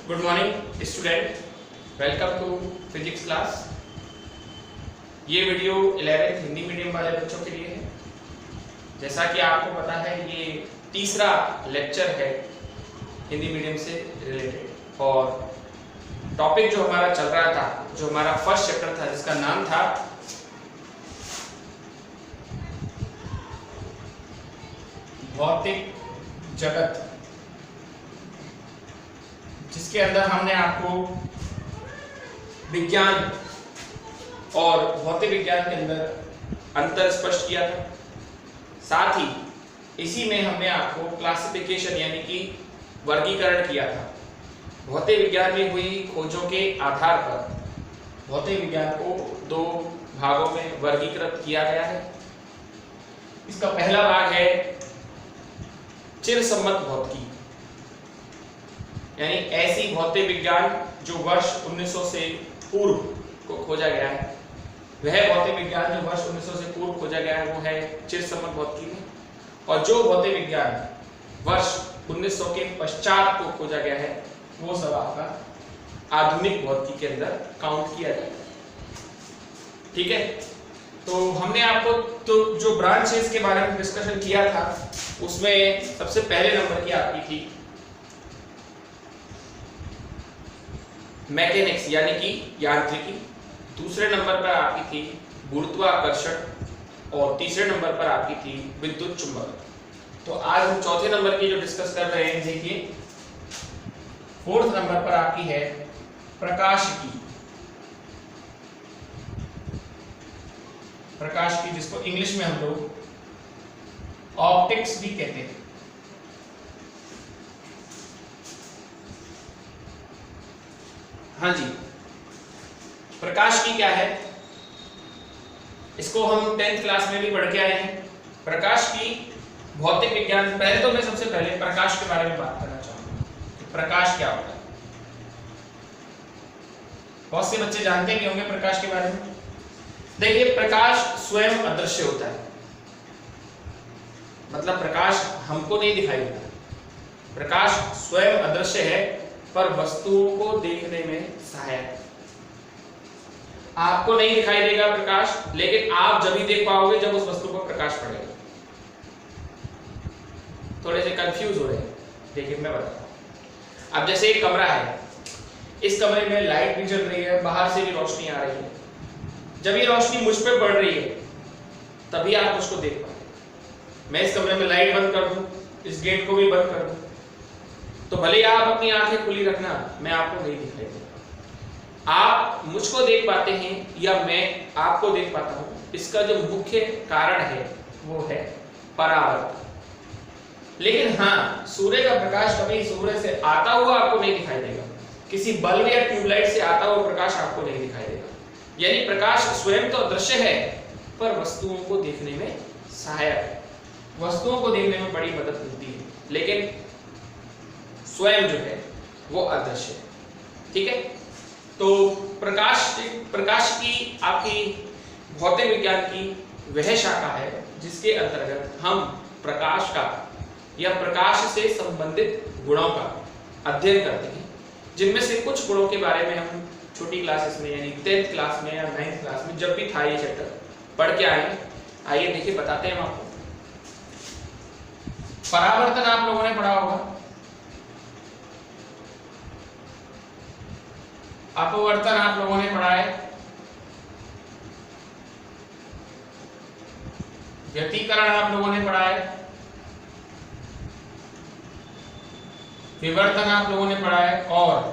Good morning student, welcome to physics class. ये video 11th Hindi medium वाले बच्चों के लिए है। जैसा कि आपको पता है ये तीसरा लेक्चर है हिंदी मीडियम से रिलेटेड, और टॉपिक जो हमारा चल रहा था, जो हमारा फर्स्ट चैप्टर था जिसका नाम था भौतिक जगत, जिसके अंदर हमने आपको विज्ञान और भौतिक विज्ञान के अंदर अंतर स्पष्ट किया था। साथ ही इसी में हमने आपको क्लासिफिकेशन यानी कि वर्गीकरण किया था। भौतिक विज्ञान में हुई खोजों के आधार पर भौतिक विज्ञान को दो भागों में वर्गीकृत किया गया है। इसका पहला भाग है चिरसम्मत भौतिकी, यानी ऐसी भौतिक विज्ञान जो वर्ष 1900 से पूर्व को खोजा गया है। वह भौतिक विज्ञान जो वर्ष 1900 से पूर्व खोजा गया है वो है चिरसम्मत भौतिकी में, और जो भौतिक विज्ञान वर्ष 1900 के पश्चात को खोजा गया है वो सब आपका आधुनिक भौतिकी के अंदर काउंट किया जाएगा। ठीक है, तो हमने आपको तो जो ब्रांच है इसके बारे में डिस्कशन किया था, उसमें सबसे पहले नंबर की आपकी थी मैकेनिक्स यानी कि यांत्रिकी, दूसरे नंबर पर आपकी थी गुरुत्वाकर्षण, और तीसरे नंबर पर आपकी थी विद्युत चुंबक। तो आज हम चौथे नंबर की जो डिस्कस कर रहे हैं, देखिए फोर्थ नंबर पर आपकी है प्रकाशिकी। प्रकाशिकी जिसको इंग्लिश में हम लोग ऑप्टिक्स भी कहते हैं। हाँ जी, प्रकाश की क्या है, इसको हम 10th क्लास में भी पढ़ के आए हैं। प्रकाश की भौतिक विज्ञान, पहले तो मैं सबसे पहले प्रकाश के बारे में बात करना चाहूंगा कि प्रकाश क्या होता है। बहुत से बच्चे जानते भी होंगे प्रकाश के बारे में। देखिए, प्रकाश स्वयं अदृश्य होता है, मतलब प्रकाश हमको नहीं दिखाई देता। प्रकाश स्वयं अदृश्य है पर वस्तुओं को देखने में सहायक। आपको नहीं दिखाई देगा प्रकाश, लेकिन आप जब ही देख पाओगे जब उस वस्तु पर प्रकाश पड़ेगा। थोड़े से कंफ्यूज हो रहे हैं, देखिए मैं बताता हूं। अब जैसे एक कमरा है, इस कमरे में लाइट भी जल रही है, बाहर से भी रोशनी आ रही है। जब ये रोशनी मुझ पे पड़ रही है तभी आप उसको देख पाओगे। मैं इस कमरे में लाइट बंद कर दूं, इस गेट को भी बंद कर दूं, तो भले ही आप अपनी आंखें खुली रखना, मैं आपको नहीं दिखाई देगा। आप मुझको देख पाते हैं या मैं आपको देख पाता हूं, इसका जो मुख्य कारण है वो है परावर्तन। लेकिन हाँ, सूर्य का प्रकाश कभी सूर्य से आता हुआ आपको नहीं दिखाई देगा, किसी बल्ब या ट्यूबलाइट से आता हुआ प्रकाश आपको नहीं दिखाई देगा। यानी प्रकाश स्वयं तो अदृश्य है पर वस्तुओं को देखने में सहायक है, वस्तुओं को देखने में बड़ी मदद मिलती है, लेकिन स्वयं जो है वो अदृश्य है। ठीक है, तो प्रकाश की आपकी भौतिक विज्ञान की वह शाखा है जिसके अंतर्गत हम प्रकाश का या प्रकाश से संबंधित गुणों का अध्ययन करते हैं, जिनमें से कुछ गुणों के बारे में हम छोटी क्लासेस में यानी 10th क्लास में या 9th क्लास में जब भी था ये चैप्टर पढ़ के आए। आइए देखिए, बताते हैं हम आपको। परावर्तन आप लोगों ने पढ़ा होगा, अपवर्तन आप लोगों ने पढ़ा है, व्यतिकरण आप लोगों ने पढ़ा है, विवर्तन आप लोगों ने पढ़ा है, और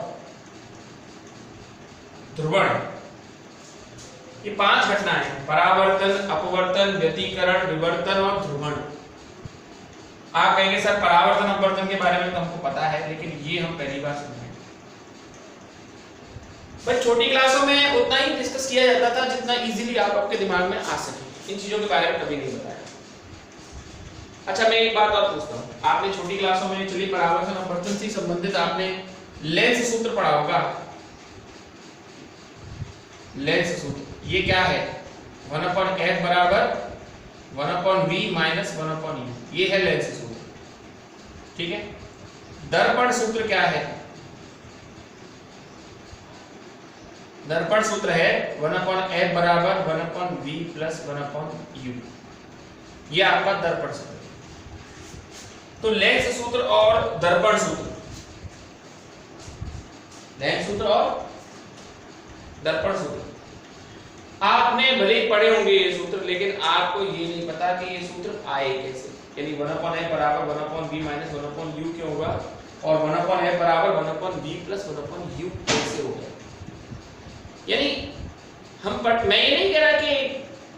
ध्रुवण। ये 5 घटनाएं हैं: परावर्तन, अपवर्तन, व्यतिकरण, विवर्तन और ध्रुवण। आप कहेंगे सर परावर्तन अपवर्तन के बारे में तो हमको पता है, लेकिन ये हम पहली बार सुन रहे हैं। बस छोटी क्लासों में उतना ही डिस्कस किया जाता था जितना इजीली आप आपके दिमाग में आ सके। इन चीजों के बारे में कभी नहीं बताया। अच्छा, मैं एक बात और पूछता हूँ, आपने छोटी क्लासों में चलिए परावर्तन अपवर्तन से संबंधित आपने लेंस सूत्र पढ़ा होगा। लेंस सूत्र ये क्या है? 1/f बराबर 1/v माइनस 1/u, ये है लेंस सूत्र। ठीक है, दर्पण सूत्र क्या है? दर्पण सूत्र है 1/f बराबर 1/v प्लस 1/u। ये आपका दर्पण सूत्र। तो लेंस सूत्र और दर्पण सूत्र, लेंस सूत्र और दर्पण सूत्र आपने भले ही पढ़े होंगे ये सूत्र, लेकिन आपको ये नहीं पता कि ये सूत्र आए कैसे। यानी 1/f बराबर 1/v माइनस 1/u क्यों होगा और 1/f बराबर 1/v प्लस 1/u कैसे होगा। यानी मैं ये नहीं कह रहा कि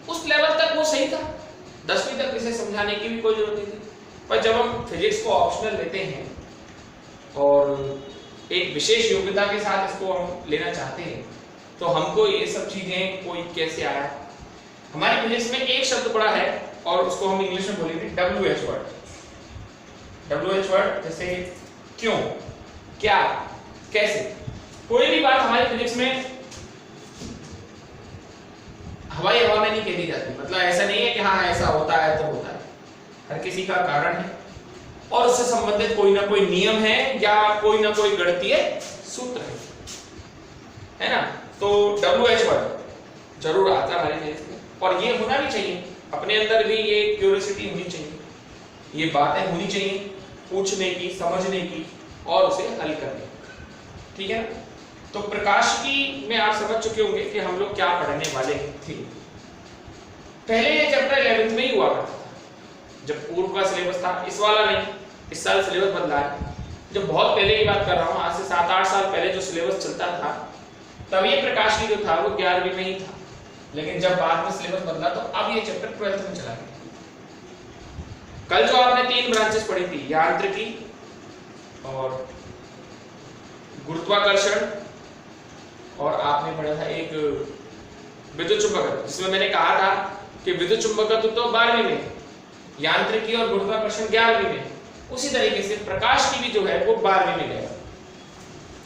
उस लेवल तक वो सही था, 10वीं तक इसे समझाने की भी कोई जरूरत नहीं थी, पर जब हम फिजिक्स को ऑप्शनल लेते हैं और एक विशेष योग्यता के साथ इसको हम लेना चाहते हैं, तो हमको ये सब चीजें कोई कैसे आया। हमारी फिजिक्स में एक शब्द पड़ा है और उसको हम इंग्लिश में बोलेंगे WH वर्ड। WH वर्ड जैसे क्यों, क्या, कैसे। कोई भी बात हमारी फिजिक्स में हवाई हवा में नहीं कह दी जाती। मतलब ऐसा नहीं है कि हाँ ऐसा होता है तो होता है, हर किसी का कारण है और उससे संबंधित कोई ना कोई नियम है या कोई ना कोई गणितीय सूत्र है ना। तो WH वर्ड जरूर आता है हमारे फिजिक्स में, और ये होना भी चाहिए। अपने अंदर भी ये क्यूरियोसिटी होनी चाहिए, ये बातें होनी चाहिए पूछने की, समझने की और उसे हल करने की। ठीक है ना। तो प्रकाशिकी में आप समझ चुके होंगे कि हम लोग क्या पढ़ने वाले थे। पहले ये चैप्टर 11th में ही हुआ करता था, जब पूर्व का सिलेबस था। इस वाला नहीं, इस साल सिलेबस बदला है। जब बहुत पहले की बात कर रहा हूँ, आज से 7-8 साल पहले जो सिलेबस चलता था, तब ये प्रकाशिकी जो था वो 11वीं में ही था। लेकिन जब बाद में सिलेबस बदला तो अब ये चैप्टर 12th में चला गया। कल जो आपने 3 ब्रांचेस पढ़ी थी, यांत्रिकी और गुरुत्वाकर्षण, और आपने पढ़ा था एक विद्युत चुंबकत्व, जिसमें मैंने कहा था कि विद्युत चुंबकत्व तो 12वीं में, यांत्रिकी और गुरुत्वाकर्षण 11वीं में। उसी तरीके से प्रकाशिकी भी जो है वो 12वीं में गया।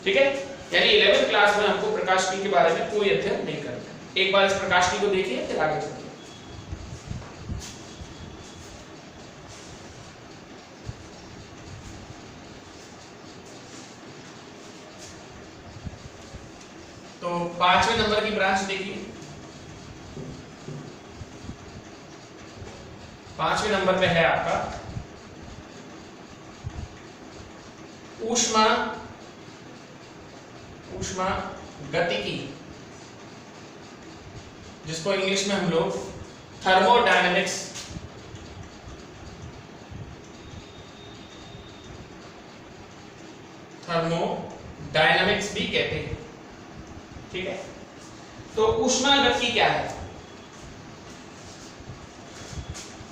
ठीक है। यानी 11th क्लास में हमको प्रकाशिकी के बारे में कोई अध्ययन नहीं करना है। एक बार इस प्रकाशिकी को देखिए फिर आगे चलते हैं। तो 5वें नंबर की ब्रांच देखिए। 5वें नंबर पे है आपका ऊष्मा गतिकी, जिसको इंग्लिश में हम लोग थर्मोडायनेमिक्स भी कहते हैं। ठीक है। तो ऊष्मागतिकी क्या है?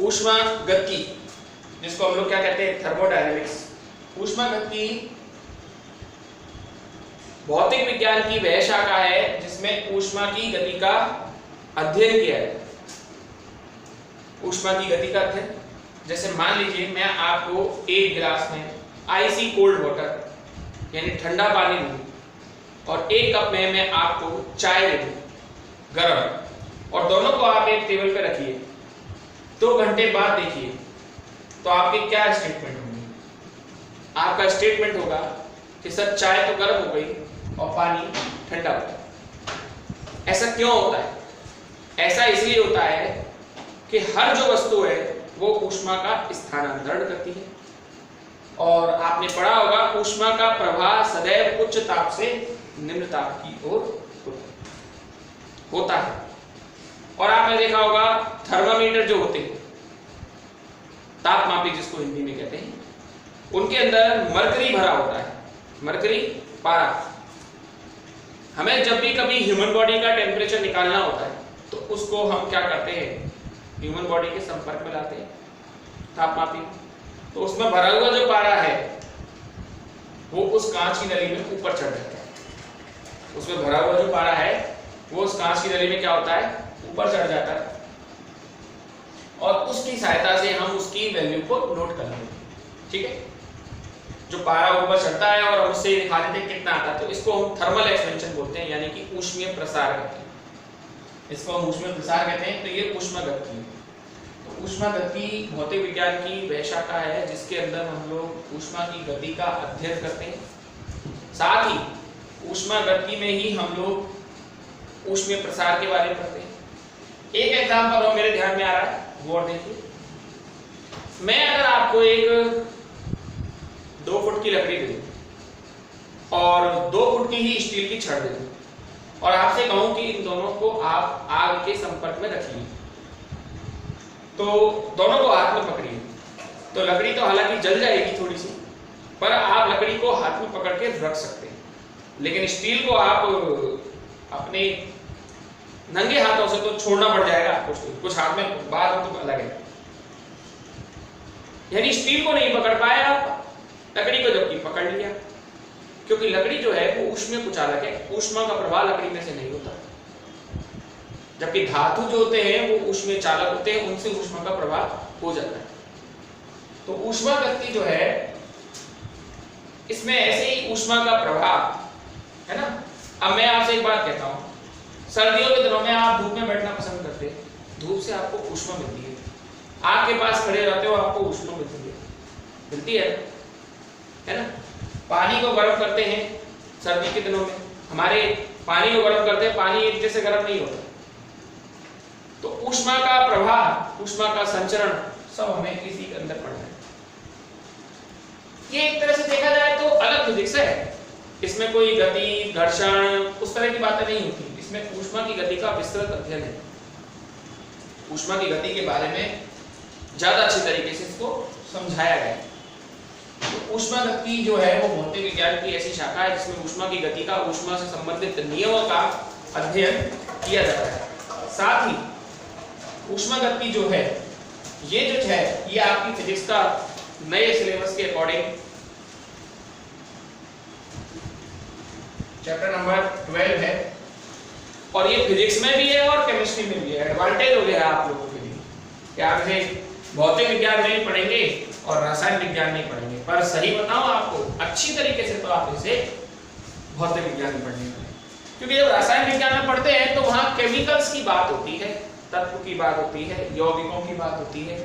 ऊष्मागतिकी, जिसको हम लोग क्या कहते हैं, थर्मोडायनेमिक्स। ऊष्मागतिकी भौतिक विज्ञान की वह शाखा है जिसमें ऊष्मा की गति का अध्ययन किया है। ऊष्मा की गति का अध्ययन, जैसे मान लीजिए मैं आपको एक गिलास में आइसी कोल्ड वाटर यानी ठंडा पानी दूं और एक कप में मैं आपको चाय दे दूं गरम, और दोनों को आप एक टेबल पे रखिए, 2 घंटे बाद देखिए तो आपकी क्या स्टेटमेंट होगी? आपका स्टेटमेंट होगा कि सर चाय तो गर्म हो गई और पानी ठंडा हो गया। ऐसा क्यों होता है? ऐसा इसलिए होता है कि हर जो वस्तु है वो ऊष्मा का स्थानांतरण करती है, और आपने पढ़ा होगा ऊष्मा का प्रवाह सदैव उच्च ताप से निम्न ताप की ओर होता है। और आपने देखा होगा थर्मामीटर जो होते हैं, तापमापी जिसको हिंदी में कहते हैं, उनके अंदर मरकरी भरा होता है, मरकरी पारा। हमें जब भी कभी ह्यूमन बॉडी का टेम्परेचर निकालना होता है तो उसको हम क्या करते हैं, ह्यूमन बॉडी के संपर्क में लाते हैं तापमापी। तो उसमें भरा हुआ जो पारा है वो उस कांच की नली में ऊपर चढ़ जाता है। उसमें भरा हुआ जो पारा है वो उस कांच की नली में क्या होता है, ऊपर चढ़ जाता है, और उसकी सहायता से हम उसकी वैल्यू को नोट कर लेते हैं। ठीक है। जो पारा ऊपर चढ़ता है और हम उससे दिखा देते हैं कितना आता है, तो इसको हम थर्मल एक्सपेंशन बोलते हैं, यानी कि ऊष्मीय प्रसार कहते हैं। इसको हम ऊष्मीय प्रसार कहते हैं। तो ये ऊष्मागतिकी। तो ऊष्मागतिकी भौतिक विज्ञान की वह शाखा है जिसके अंदर हम लोग ऊष्मा की गति का अध्ययन करते हैं। साथ ही ऊष्मागतिकी में ही हम लोग ऊष्मीय प्रसार के बारे में पढ़ते हैं। एक एग्जांपल और मेरे ध्यान में आ रहा है, गौर देखिए। मैं अगर आपको एक 2 फुट की लकड़ी दे दूं और 2 फुट की ही स्टील की छड़ दे दूं और आपसे कहूं कि इन दोनों को आप आग के संपर्क में रखिए, तो दोनों को हाथ में पकड़िए, तो लकड़ी तो हालांकि जल जाएगी थोड़ी सी, पर आप लकड़ी को हाथ में पकड़ के रख सकते हैं। लेकिन स्टील को आप अपने नंगे हाथों से तो छोड़ना पड़ जाएगा आपको, कुछ हाथ में बात हो तो अलग है। यानी स्टील को नहीं पकड़ पाए आप, लकड़ी को जबकि पकड़ लिया, क्योंकि लकड़ी जो है वो ऊष्मीय कुचालक है, ऊष्मा का प्रवाह लकड़ी में से नहीं होता, जबकि धातु जो होते हैं वो ऊष्मीय चालक होते हैं, उनसे ऊष्मा का प्रवाह हो जाता है। तो ऊष्मा गति जो है इसमें ऐसे ही ऊष्मा का प्रवाह है ना। अब मैं आपसे एक बात कहता हूं, सर्दियों के दिनों में आप धूप में बैठना पसंद करते हैं, धूप से आपको ऊष्मा मिलती है, आग के पास खड़े रहते हो आपको ऊष्मा मिलती है ना। पानी को गर्म करते हैं सर्दी के दिनों में, हमारे पानी को गर्म करते हैं, पानी एक जैसे गर्म नहीं होता, तो ऊष्मा का प्रवाह, ऊष्मा का संचरण सब हमें इसी के अंदर पढ़ना है। ये एक तरह से देखा जाए तो अलग फिजिक्स है, इसमें कोई गति, घर्षण उस तरह की बातें नहीं होती, इसमें ऊष्मा की गति का विस्तृत अध्ययन है। ऊष्मा की गति के बारे में ज्यादा अच्छे तरीके से इसको समझाया गया है। तो ऊष्मा गति जो है वो भौतिक विज्ञान की ऐसी शाखा है जिसमें ऊष्मा की गति का, ऊष्मा से संबंधित नियमों का अध्ययन किया जाता है। साथ ही ऊष्मा गति जो है ये आपकी फिजिक्स का नए सिलेबस के अकॉर्डिंग चैप्टर नंबर 12 है, और ये फिजिक्स में भी है और केमिस्ट्री में भी है। एडवांटेज हो गया आप लोगों के लिए कि आप इसे भौतिक विज्ञान नहीं पढ़ेंगे और रसायन विज्ञान नहीं पढ़ेंगे, पर सही बताऊं आपको अच्छी तरीके से तो आप इसे भौतिक विज्ञान में पढ़ने वाले, क्योंकि जब रसायन विज्ञान में पढ़ते हैं तो वहां केमिकल्स की बात होती है, तत्व की बात होती है, यौगिकों की बात होती है।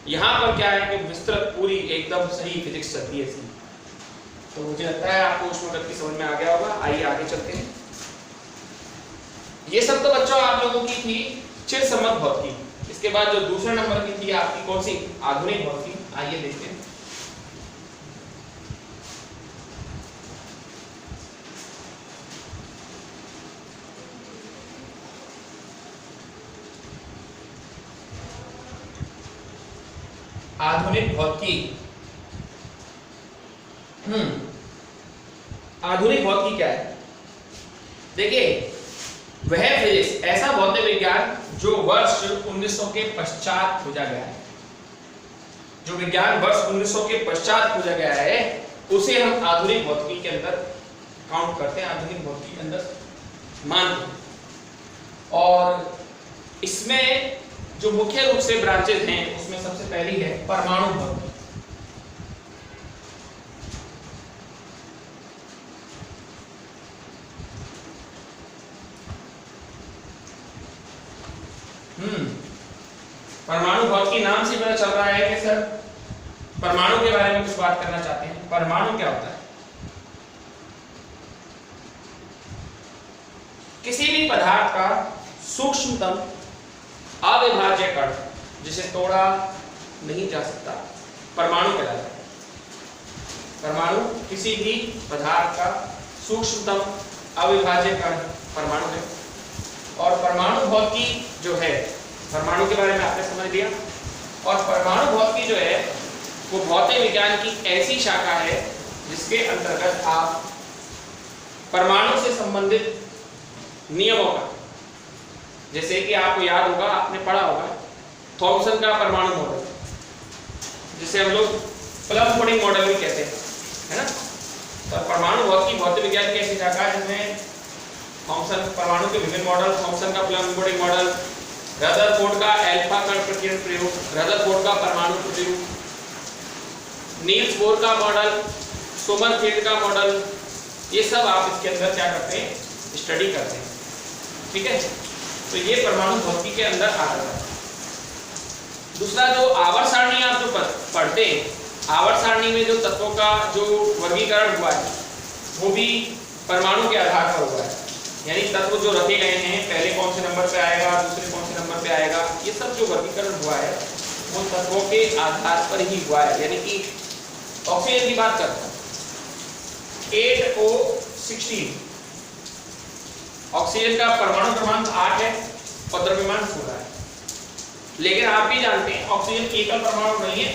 यहाँ पर क्या है कि विस्तृत पूरी एकदम सही फिजिक्स चलती है इसमें। तो मुझे लगता है आपको ऊष्मागतिकी समझ में आ गया होगा। आइए आगे चलते हैं। ये सब तो बच्चों आप लोगों की थी चिरसम्मत भौतिकी। इसके बाद जो दूसरे नंबर की थी आपकी कौन सी, आधुनिक भौतिकी। आइए देखते हैं। आधुनिक भौतिकी, आधुनिक भौतिकी क्या है? देखिए, वह फिजिक्स, ऐसा भौतिक विज्ञान जो वर्ष 1900 के पश्चात खोजा गया है, जो विज्ञान वर्ष 1900 के पश्चात खोजा गया है, उसे हम आधुनिक भौतिकी के अंदर काउंट करते हैं, आधुनिक भौतिकी के अंदर मानते हैं। और इसमें जो मुख्य रूप से ब्रांचेज हैं उसमें सबसे पहली है परमाणु भौतिकी। परमाणु भौतिकी नाम से पता चल रहा है कि सर परमाणु के बारे में कुछ बात करना चाहते हैं। परमाणु क्या होता है? किसी भी पदार्थ का सूक्ष्मतम अविभाज्य कण जिसे तोड़ा नहीं जा सकता परमाणु कहलाता है। परमाणु किसी भी पदार्थ का सूक्ष्मतम अविभाज्य कण परमाणु है। और परमाणु भौतिकी जो है, परमाणु के बारे में आपने समझ लिया। और परमाणु भौतिकी जो है वो भौतिक विज्ञान की ऐसी शाखा है जिसके अंतर्गत आप परमाणु से संबंधित नियमों का, जैसे कि आपको याद होगा, आपने पढ़ा होगा थॉमसन का परमाणु मॉडल, जिसे हम लोग प्लम पुडिंग मॉडल भी कहते हैं, है ना। तो परमाणु भौतिकी भौतिक विज्ञान की ऐसी शाखा है जिसमें थॉमसन परमाणु के विभिन्न मॉडल, थॉमसन का प्लम पुडिंग मॉडल, रदरफोर्ड का अल्फा कण प्रकीर्णन प्रयोग, रदरफोर्ड का परमाणु प्रयोग, नील्स बोर का मॉडल, सोमरफेल्ड का मॉडल, ये सब आप इसके अंदर क्या करते हैं, स्टडी करते हैं। ठीक है, तो ये परमाणु भौतिकी के अंदर आ रहा है। दूसरा जो आवर्त सारणी आप जो पढ़ते हैं, आवर्त सारणी में जो तत्वों का जो वर्गीकरण हुआ है वो भी परमाणु के आधार पर हुआ है। यानी तत्व जो रखे गए हैं पहले कौन से नंबर पे आएगा, दूसरे कौन से नंबर पे आएगा, ये सब जो वर्गीकरण हुआ है उन तत्वों के आधार पर ही हुआ है। यानी कि ऑक्सीजन की बात करते हैं 8O16, ऑक्सीजन का परमाणु क्रमांक 8 है और द्रव्यमान 16 है। लेकिन आप भी जानते हैं ऑक्सीजन एकल परमाणु नहीं है,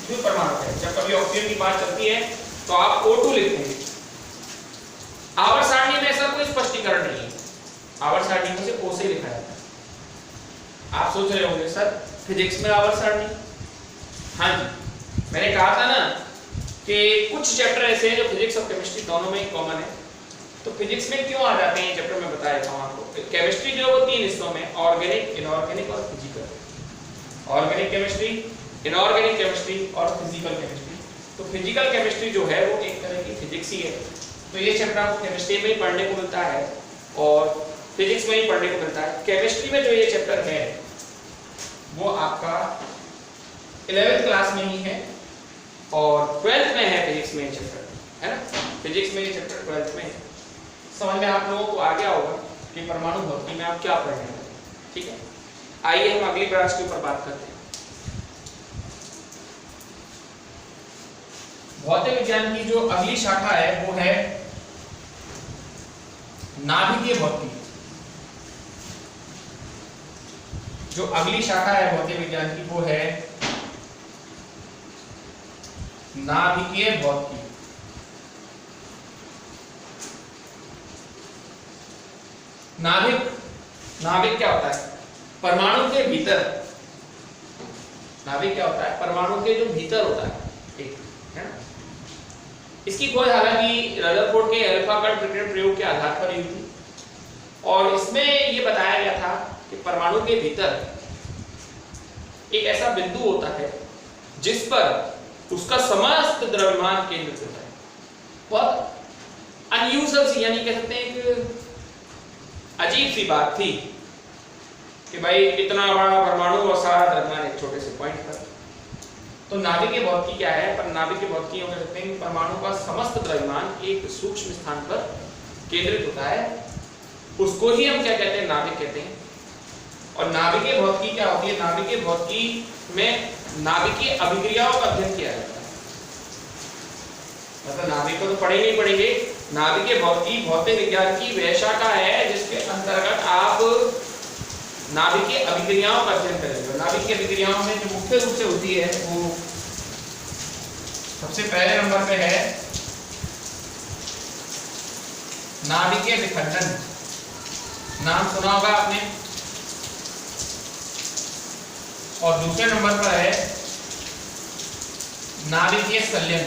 द्वि परमाणु है। जब कभी ऑक्सीजन की बात चलती है तो आप O2 लिखेंगे। आवर्त सारणी में ऐसा कोई स्पष्टीकरण नहीं है, आवर्त सारणी में से O से लिखा जाता है। आप सोच रहे होंगे सर फिजिक्स में आवर्त सारणी, हाँ जी, मैंने कहा था ना कि कुछ चैप्टर ऐसे हैं जो फिजिक्स और केमिस्ट्री दोनों में ही कॉमन है। तो फिजिक्स में क्यों आ जाते हैं चैप्टर में बता देता हूं आपको। केमिस्ट्री जो वो 3 हिस्सों में, ऑर्गेनिक, इनऑर्गेनिक और physical. Organic chemistry, inorganic chemistry और फिजिकल केमिस्ट्री। तो फिजिकल केमिस्ट्री जो है वो एक तरह की फिजिक्स ही है। तो ये चैप्टर आपको केमिस्ट्री में ही पढ़ने को मिलता है और फिजिक्स में ही पढ़ने को मिलता है। केमिस्ट्री में जो ये चैप्टर है वो आपका 11th क्लास में ही है और 12th में है फिजिक्स में ये चैप्टर, है ना। फिजिक्स में ये चैप्टर 12th में है। समझ में आप लोगों को आ गया होगा कि परमाणु भौतिकी में आप क्या पढ़ने वाले हैं, ठीक है। आइए हम अगली ब्रांच के ऊपर बात करते हैं। भौतिक विज्ञान की जो अगली शाखा है वो है नाभिकीय भौतिकी। जो अगली शाखा है भौतिक विज्ञान की वो है नाभिकीय भौतिकी। नाभिक क्या होता है? परमाणु के भीतर। नाभिक क्या होता है? परमाणु के जो भीतर होता है, एक, है ना। इसकी खोज हालांकि रदरफोर्ड के अल्फा कण विकिरण प्रयोग के आधार पर हुई थी और इसमें यह बताया गया था कि परमाणु के भीतर एक ऐसा बिंदु होता है जिस पर उसका समस्त द्रव्यमान केंद्रित होता है। बहुत अनयूजुअल सी, यानी कह सकते हैं एक अजीब सी बात थी कि भाई इतना बड़ा परमाणु और सारा द्रव्यमान एक छोटे से पॉइंट पर। तो नाभिकीय भौतिकी क्या है? पर नाभिकीय भौतिकी कह सकते हैं परमाणु का समस्त द्रव्यमान एक सूक्ष्म स्थान पर केंद्रित होता है, उसको ही हम क्या कहते हैं? नाभिक कहते हैं। और नाभिकीय भौतिकी क्या होती है? नाभिकीय भौतिकी में नाभिकीय अभिक्रियाओं का अध्ययन किया जाता है। मतलब नाभिक को तो पढ़े नहीं पढ़ेंगे। नाभिकीय भौतिकी भौतिक विज्ञान की वह शाखा है जिसके अंतर्गत आप नाभिकीय अभिक्रियाओं का अध्ययन करेंगे। नाभिकीय अभिक्रियाओं में जो मुख्य रूप से होती है वो सबसे पहले नंबर पे है नाभिकीय विखंडन। नाम सुना होगा आपने। और दूसरे नंबर पर है नाभिकीय संलयन।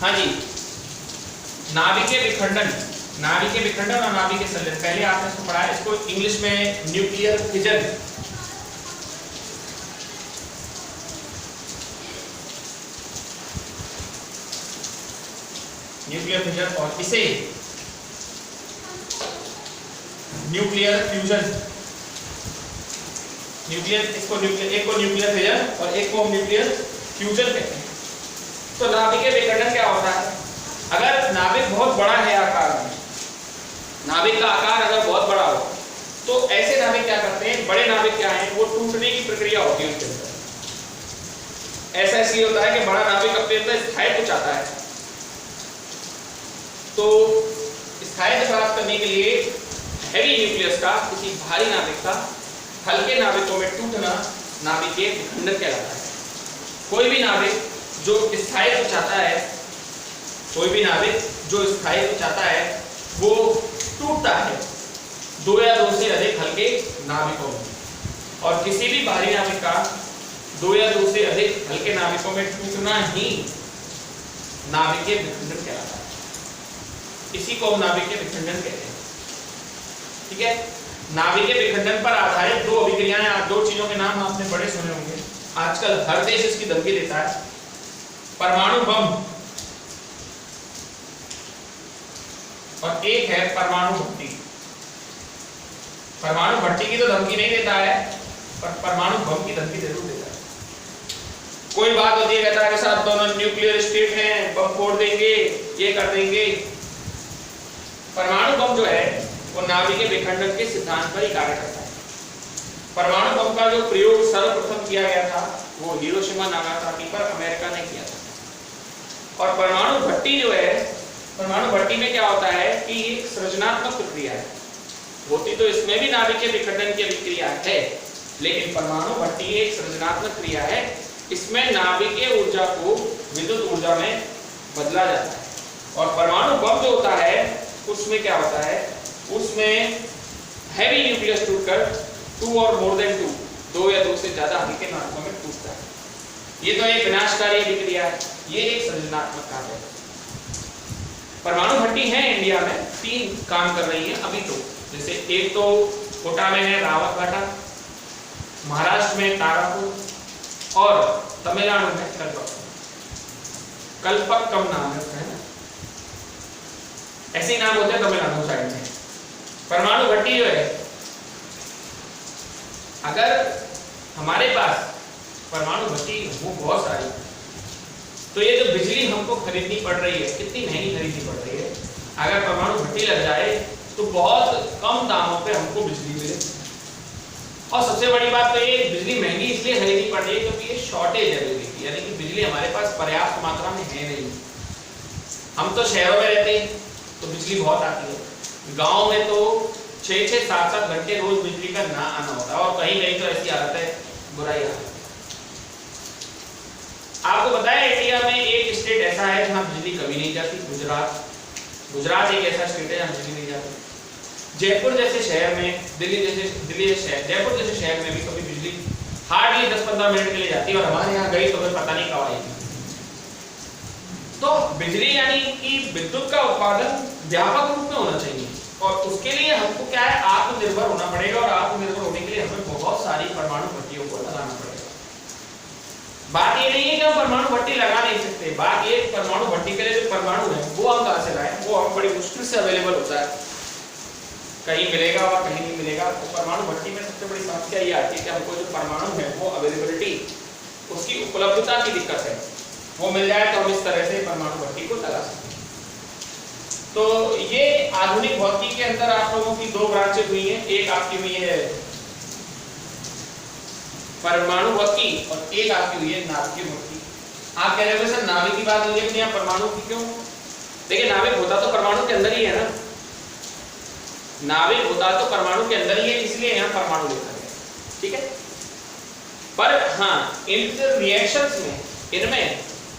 हाँ जी, नाभिकीय विखंडन, नाभिकीय विखंडन और नाभिकीय संलयन पहले आपने इसको पढ़ा है। इसको इंग्लिश में न्यूक्लियर फिजन, न्यूक्लियर फिजन, और इसे न्यूक्लियर फ्यूजन। न्यूक्लियर, इसको न्यूक्लियर, एक को न्यूक्लियर फिजन और एक को न्यूक्लियर फ्यूजन कहते हैं। तो नाभिकीय विखंडन क्या होता है? अगर नाभिक बहुत बड़ा है आकार में, नाभिक का आकार अगर बहुत बड़ा हो तो ऐसे नाभिक क्या करते हैं? बड़े नाभिक क्या हैं? वो टूटने की प्रक्रिया होती है उसके अंदर। ऐसा इसलिए होता है कि बड़ा नाभिक अपने अंदर स्थायित्व चाहता है। तो स्थायित्व प्राप्त करने के लिए हैवी न्यूक्लियस का, किसी भारी नाभिक का हल्के नाभिकों में टूटना नाभिकीय विखंडन कहलाता है। कोई भी नाभिक जो स्थायित्व चाहता है, कोई भी नाभिक जो स्थायित्व चाहता है वो टूटता है दो या दो से अधिक हल्के नाभिकों में। और किसी भी भारी नाभिक का दो या दो से अधिक हल्के नाभिकों में टूटना ही नाभिकीय विखंडन कहलाता है। इसी को नाभिकीय विखंडन कहते हैं, ठीक है। नाभिकीय विखंडन पर आधारित दो अभिक्रियाएं, दो चीजों के नाम आपने बड़े सुने होंगे, आजकल हर देश इसकी धमकी देता है। परमाणु बम और एक है परमाणु मुक्ति। परमाणु भट्टी की तो धमकी नहीं देता है, पर परमाणु बम की धमकी जरूर देता है। कोई बात होती है, कहता है कि साहब दोनों न्यूक्लियर स्टेट हैं, बम फोड़ देंगे, ये कर देंगे। परमाणु बम जो है वो नाभिकीय विखंडन के सिद्धांत पर ही कार्य करता है। परमाणु बम का जो प्रयोग सर्वप्रथम किया गया था वो हिरोशिमा नागासाकी पर अमेरिका ने किया था। और परमाणु भट्टी जो है, परमाणु भट्टी में क्या होता है कि एक सृजनात्मक प्रक्रिया है, होती तो इसमें भी नाभिकीय विखंडन की अभिक्रिया है, लेकिन परमाणु भट्टी एक सृजनात्मक क्रिया है। इसमें नाभिकीय ऊर्जा को विद्युत ऊर्जा में बदला जाता है। और परमाणु बम जो होता है उसमें क्या होता है, उसमें हैवी न्यूक्लियस टूटकर 2 और मोर देन 2, 2 या 2 से ज्यादा हल्के नाभिकों में टूटता है। ये तो एक विनाशकारी अभिक्रिया है, ये एक सृजनात्मक कार्य है। परमाणु भट्टी है इंडिया में 3 काम कर रही है अभी तो, जैसे एक तो कोटा में है रावतभाटा, महाराष्ट्र में तारापुर और तमिलनाडु में कल्पक्कम नाम है ना, ऐसे ही नाम होते हैं तमिलनाडु साइड में। परमाणु भट्टी जो है, अगर हमारे पास परमाणु भट्टी हो बहुत सारी, तो ये जो बिजली हमको खरीदनी पड़ रही है, कितनी महंगी खरीदनी पड़ रही है, अगर परमाणु भट्टी लग जाए तो बहुत कम दामों पे हमको बिजली मिले। और सबसे बड़ी बात तो ये बिजली महंगी इसलिए खरीदनी पड़ रही है क्योंकि ये शॉर्टेज है बिजली की, यानी कि बिजली हमारे पास पर्याप्त मात्रा में है नहीं। हम तो शहरों में रहते हैं तो बिजली बहुत आती है, गांव में तो 6-6, 7-7 घंटे रोज बिजली का ना आना होता है, और कहीं कहीं तो ऐसी हालत है, बुराई हालत। आपको पता है इंडिया में एक स्टेट ऐसा है जहां बिजली कभी नहीं जाती, गुजरात। गुजरात एक ऐसा स्टेट है जहां बिजली नहीं जाती। जयपुर जैसे शहर में, दिल्ली शहर, जयपुर जैसे शहर में भी कभी बिजली हार्डली 10-15 मिनट के लिए जाती है, और हमारे यहाँ गई तो फिर पता नहीं कब आएगी। तो बिजली यानी कि विद्युत का उत्पादन व्यापक रूप में होना चाहिए, और उसके लिए हमको क्या है, आत्मनिर्भर होना पड़ेगा। और आत्मनिर्भर होने के लिए हमें बहुत सारी परमाणु भट्टियों को लगाना पड़ेगा। बात ये नहीं है कि हम परमाणु भट्टी लगा नहीं सकते, बात ये परमाणु भट्टी के लिए जो परमाणु है वो हम कहां से लाएं, वो हम बड़ी मुश्किल से अवेलेबल होता है, कहीं मिलेगा और कहीं नहीं मिलेगा। तो परमाणु भट्टी में सबसे बड़ी समस्या ये आती है कि हमको जो परमाणु है वो अवेलेबिलिटी, उसकी उपलब्धता की दिक्कत है। वो मिल जाए तो हम इस तरह से परमाणु भट्टी को लगा सकते हैं। तो ये आधुनिक भौतिकी के अंदर आप लोगों की 2 ब्रांचेज हुई हैं, एक आपकी हुई है परमाणु भौतिकी और एक आपकी हुई है नाभिकीय भौतिकी। आप कह रहे हो सर नाभिक की बात हो रही है यहाँ परमाणु की क्यों? देखिए नाभिक होता तो परमाणु के अंदर ही है ना, नाभिक होता तो परमाणु के अंदर ही है, इसलिए यहाँ परमाणु लिखा गया, ठीक है। पर हाँ, इन रिएक्शंस में, इनमें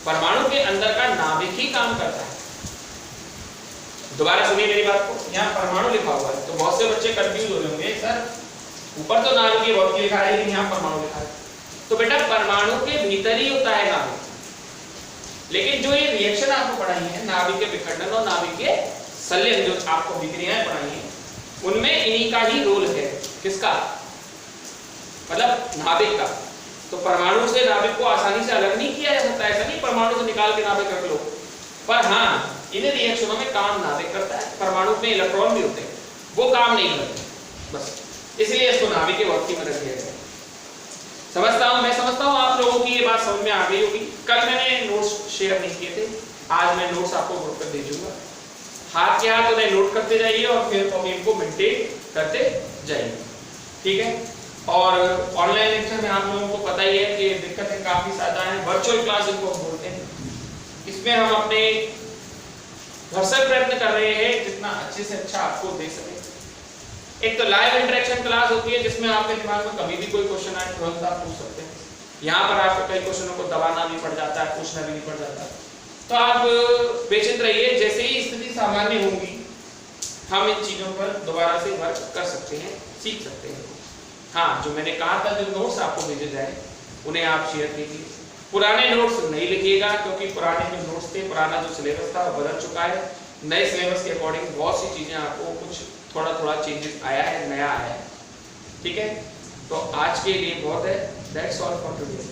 परमाणु के अंदर का नाभिक ही काम करता है। दोबारा सुनिए मेरी बात को, यहाँ परमाणु लिखा हुआ है तो बहुत से बच्चे कंफ्यूज हो रहे होंगे, सर ऊपर तो नाभिकीय भौतिकी लिखा है लेकिन यहाँ परमाणु लिखा है। तो बेटा परमाणु के भीतर ही होता है नाभिक, लेकिन जो ये रिएक्शन आपको पढ़ाई है, नाभिकीय विखंडन और नाभिकीय संलयन, जो आपको विक्रियाएं पढ़ाई हैं, उनमें इन्हीं का ही रोल है। किसका? मतलब नाभिक का। तो परमाणु से नाभिक को आसानी से अलग नहीं किया जा सकता, ऐसा नहीं परमाणु से निकाल के नाभिक रख लो। पर हाँ, इन रिएक्शनों में काम नाभिक करता है, परमाणु में इलेक्ट्रॉन भी होते हैं, वो काम नहीं करते, बस इसलिए इसको नाभिकीय भौतिकी में रख दिया गया। समझता हूं, मैं समझता हूं आप लोगों की ये बात समझ में आ गई होगी। कल मैंने नोट्स शेयर नहीं किए थे, आज मैं नोट्स आपको ग्रुप पर भेजूंगा। हाथ के हाथ उन्हें नोट करते जाइए और फिर टॉपिक को मेंटेन करते जाइए, ठीक है। और ऑनलाइन लेक्चर में आप लोगों को पता ही है कि दिक्कतें काफी ज्यादा हैं, वर्चुअल क्लास इनको बोलते हैं। इसमें हम अपने भरसक प्रयत्न कर रहे हैं जितना अच्छे से अच्छा आपको दे सके। एक तो लाइव इंटरेक्शन क्लास होती है जिसमें आपके दिमाग में कभी भी कोई क्वेश्चन आए तुरंत आप पूछ सकते हैं। यहाँ पर आपको कई क्वेश्चनों को दबाना भी पड़ जाता है, पूछना भी नहीं पड़ जाता। तो आप बेचिंत रहिए, जैसे ही स्थिति सामान्य होगी हम इन चीजों पर दोबारा से वर्क कर सकते हैं, सीख सकते हैं। हाँ, जो मैंने कहा था जो नोट्स आपको भेजे जाए उन्हें आप शेयर कीजिए। पुराने नोट्स नहीं लिखिएगा क्योंकि पुराने जो नोट्स थे, पुराना जो सिलेबस था वो बदल चुका है। नए सिलेबस के अकॉर्डिंग बहुत सी चीजें आपको कुछ थोड़ा चेंजेस आया है, नया आया है, ठीक है। तो आज के लिए बहुत है, दैट्स ऑल फॉर टुडे।